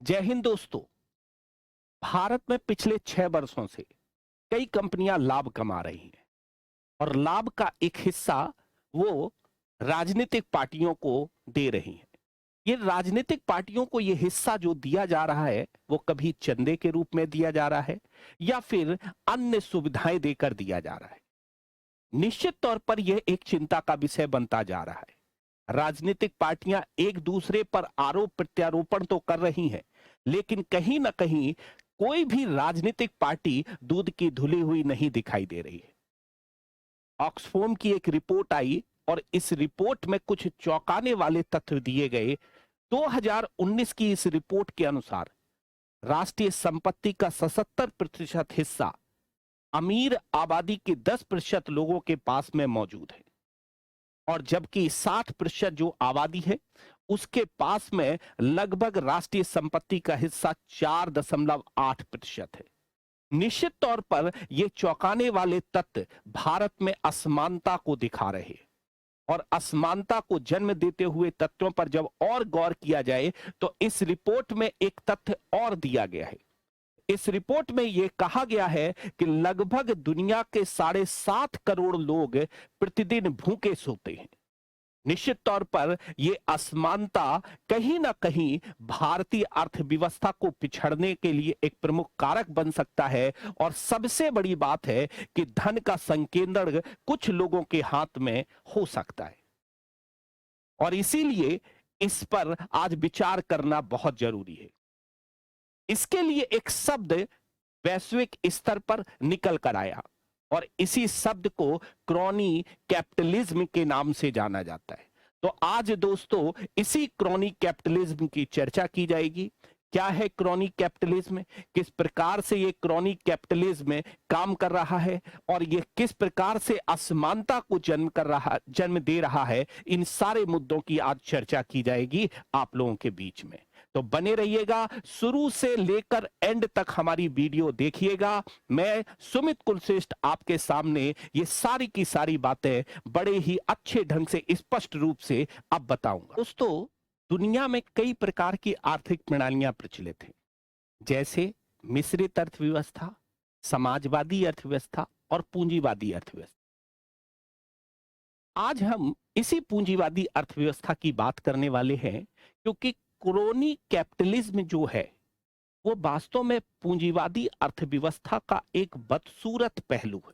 जय हिंद दोस्तों। भारत में पिछले 6 वर्षों से कई कंपनियां लाभ कमा रही हैं और लाभ का एक हिस्सा वो राजनीतिक पार्टियों को दे रही हैं। ये राजनीतिक पार्टियों को ये हिस्सा जो दिया जा रहा है वो कभी चंदे के रूप में दिया जा रहा है या फिर अन्य सुविधाएं देकर दिया जा रहा है। निश्चित तौर पर यह एक चिंता का विषय बनता जा रहा है। राजनीतिक पार्टियां एक दूसरे पर आरोप प्रत्यारोपण तो कर रही हैं, लेकिन कहीं ना कहीं कोई भी राजनीतिक पार्टी दूध की धुली हुई नहीं दिखाई दे रही है। ऑक्सफोम की एक रिपोर्ट आई और इस रिपोर्ट में कुछ चौंकाने वाले तथ्य दिए गए। 2019 की इस रिपोर्ट के अनुसार राष्ट्रीय संपत्ति का 77% हिस्सा अमीर आबादी के 10% लोगों के पास में मौजूद है और जबकि 60% जो आबादी है उसके पास में लगभग राष्ट्रीय संपत्ति का हिस्सा 4.8% है। निश्चित तौर पर यह चौंकाने वाले तथ्य भारत में असमानता को दिखा रहे हैं और असमानता को जन्म देते हुए तथ्यों पर जब और गौर किया जाए तो इस रिपोर्ट में एक तथ्य और दिया गया है। इस रिपोर्ट में यह कहा गया है कि लगभग दुनिया के 7.5 करोड़ लोग प्रतिदिन भूखे सोते हैं। निश्चित तौर पर यह असमानता कहीं ना कहीं भारतीय अर्थव्यवस्था को पिछड़ने के लिए एक प्रमुख कारक बन सकता है और सबसे बड़ी बात है कि धन का संकेंद्रण कुछ लोगों के हाथ में हो सकता है और इसीलिए इस पर आज विचार करना बहुत जरूरी है। इसके लिए एक शब्द वैश्विक स्तर पर निकल कर आया और इसी शब्द को क्रॉनी कैपिटलिज्म के नाम से जाना जाता है। तो आज दोस्तों इसी क्रॉनी कैपिटलिज्म की चर्चा की जाएगी। क्या है क्रॉनी कैपिटलिज्म, किस प्रकार से ये क्रॉनी कैपिटलिज्म काम कर रहा है और ये किस प्रकार से असमानता को जन्म दे रहा है, इन सारे मुद्दों की आज चर्चा की जाएगी आप लोगों के बीच में। तो बने रहिएगा, शुरू से लेकर एंड तक हमारी वीडियो देखिएगा। मैं सुमित कुलश्रेष्ठ आपके सामने ये सारी की सारी बातें बड़े ही अच्छे ढंग से स्पष्ट रूप से अब बताऊंगा। दोस्तों, दुनिया में कई प्रकार की आर्थिक प्रणालियां प्रचलित हैं, जैसे मिश्रित अर्थव्यवस्था, समाजवादी अर्थव्यवस्था और पूंजीवादी अर्थव्यवस्था। आज हम इसी पूंजीवादी अर्थव्यवस्था की बात करने वाले हैं क्योंकि क्रोनी कैपिटलिज्म जो है वो वास्तव में पूंजीवादी अर्थव्यवस्था का एक बदसूरत पहलू है।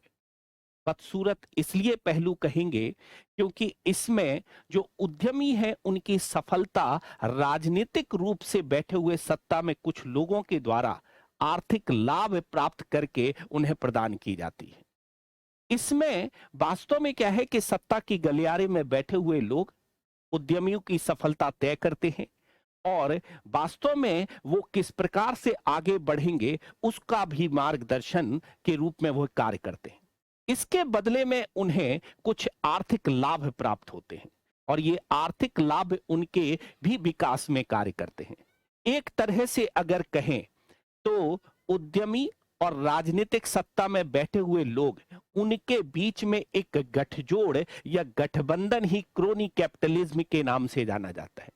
बदसूरत इसलिए पहलू कहेंगे क्योंकि इसमें जो उद्यमी है उनकी सफलता राजनीतिक रूप से बैठे हुए सत्ता में कुछ लोगों के द्वारा आर्थिक लाभ प्राप्त करके उन्हें प्रदान की जाती है। इसमें वास्तव में क्या है कि सत्ता की गलियारे में बैठे हुए लोग उद्यमियों की सफलता तय करते हैं और वास्तव में वो किस प्रकार से आगे बढ़ेंगे उसका भी मार्गदर्शन के रूप में वो कार्य करते हैं। इसके बदले में उन्हें कुछ आर्थिक लाभ प्राप्त होते हैं और ये आर्थिक लाभ उनके भी विकास में कार्य करते हैं। एक तरह से अगर कहें तो उद्यमी और राजनीतिक सत्ता में बैठे हुए लोग, उनके बीच में एक गठजोड़ या गठबंधन ही क्रोनी कैपिटलिज्म के नाम से जाना जाता है।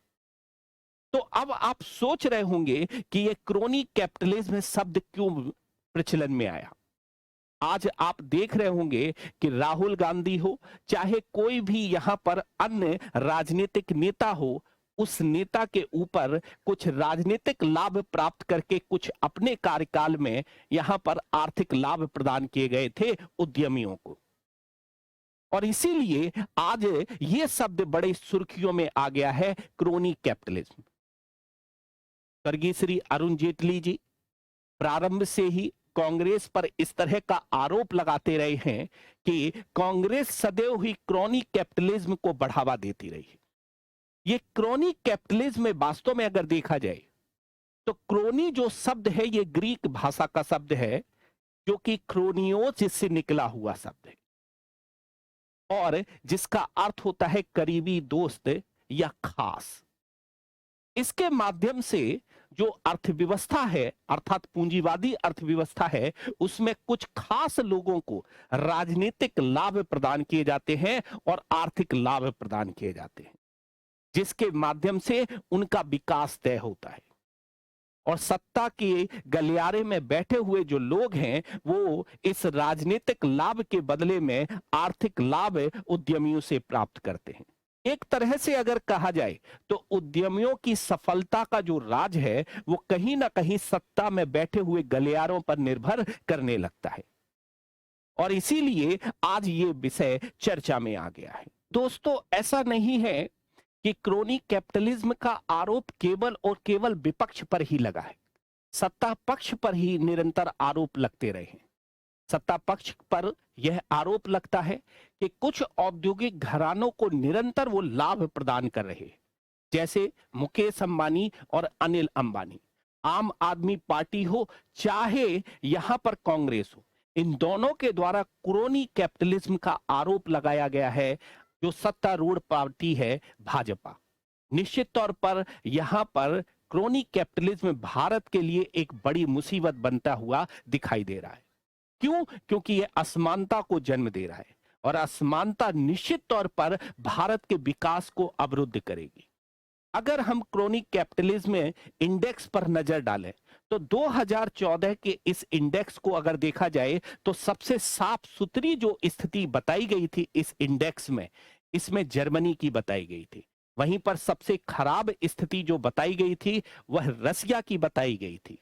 तो अब आप सोच रहे होंगे कि ये क्रोनी कैपिटलिज्म शब्द क्यों प्रचलन में आया। आज आप देख रहे होंगे कि राहुल गांधी हो चाहे कोई भी यहां पर अन्य राजनीतिक नेता हो, उस नेता के ऊपर कुछ राजनीतिक लाभ प्राप्त करके कुछ अपने कार्यकाल में यहां पर आर्थिक लाभ प्रदान किए गए थे उद्यमियों को और इसीलिए आज ये शब्द बड़े सुर्खियों में आ गया है, क्रोनी कैपिटलिज्म। स्वर्गीय श्री अरुण जेटली जी प्रारंभ से ही कांग्रेस पर इस तरह का आरोप लगाते रहे हैं कि कांग्रेस सदैव ही क्रोनी कैपिटलिज्म को बढ़ावा देती रही है। ये क्रोनी कैपिटलिज्म में वास्तव में अगर देखा जाए तो क्रोनी जो शब्द है ये ग्रीक भाषा का शब्द है जो कि क्रोनियोस से निकला हुआ शब्द है और जिसका अर्थ होता है करीबी दोस्त या खास। इसके माध्यम से जो अर्थव्यवस्था है अर्थात पूंजीवादी अर्थव्यवस्था है उसमें कुछ खास लोगों को राजनीतिक लाभ प्रदान किए जाते हैं और आर्थिक लाभ प्रदान किए जाते हैं जिसके माध्यम से उनका विकास तय होता है। और सत्ता के गलियारे में बैठे हुए जो लोग हैं वो इस राजनीतिक लाभ के बदले में आर्थिक लाभ उद्यमियों से प्राप्त करते हैं। एक तरह से अगर कहा जाए तो उद्यमियों की सफलता का जो राज है वो कहीं ना कहीं सत्ता में बैठे हुए गलियारों पर निर्भर करने लगता है, और इसीलिए आज ये विषय चर्चा में आ गया है। दोस्तों, ऐसा नहीं है कि क्रोनी कैपिटलिज्म का आरोप केवल और केवल विपक्ष पर ही लगा है। सत्ता पक्ष पर ही निरंतर आरोप लगते रहे हैं। सत्ता पक्ष पर यह आरोप लगता है कि कुछ औद्योगिक घरानों को निरंतर वो लाभ प्रदान कर रहे हैं, जैसे मुकेश अंबानी और अनिल अंबानी। आम आदमी पार्टी हो चाहे यहां पर कांग्रेस हो, इन दोनों के द्वारा क्रोनी कैपिटलिज्म का आरोप लगाया गया है। जो सत्तारूढ़ पार्टी है भाजपा, निश्चित तौर पर यहां पर क्रोनी कैपिटलिज्म भारत के लिए एक बड़ी मुसीबत बनता हुआ दिखाई दे रहा है। क्यों? क्योंकि यह असमानता को जन्म दे रहा है, और असमानता निश्चित तौर पर भारत के विकास को अवरुद्ध करेगी। अगर हम क्रोनी कैपिटलिज्म इंडेक्स पर नजर डालें तो 2014 के इस इंडेक्स को अगर देखा जाए तो सबसे साफ सुथरी जो स्थिति बताई गई थी इस इंडेक्स में, इसमें जर्मनी की बताई गई थी। वहीं पर सबसे खराब स्थिति जो बताई गई थी वह रसिया की बताई गई थी।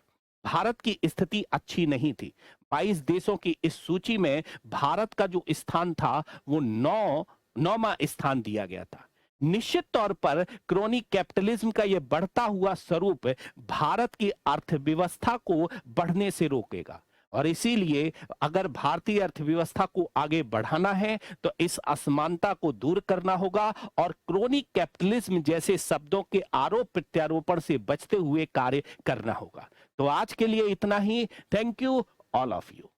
भारत की स्थिति अच्छी नहीं थी। 22 देशों की इस सूची में भारत का जो स्थान था वो 9वां स्थान दिया गया था। निश्चित तौर पर क्रोनी कैपिटलिज्म का यह बढ़ता हुआ स्वरूप भारत की अर्थव्यवस्था को बढ़ने से रोकेगा, और इसीलिए अगर भारतीय अर्थव्यवस्था को आगे बढ़ाना है तो इस असमानता को दूर करना होगा और क्रोनी कैपिटलिज्म जैसे शब्दों के आरोप प्रत्यारोपण से बचते हुए कार्य करना होगा। तो आज के लिए इतना ही। Thank you all of you.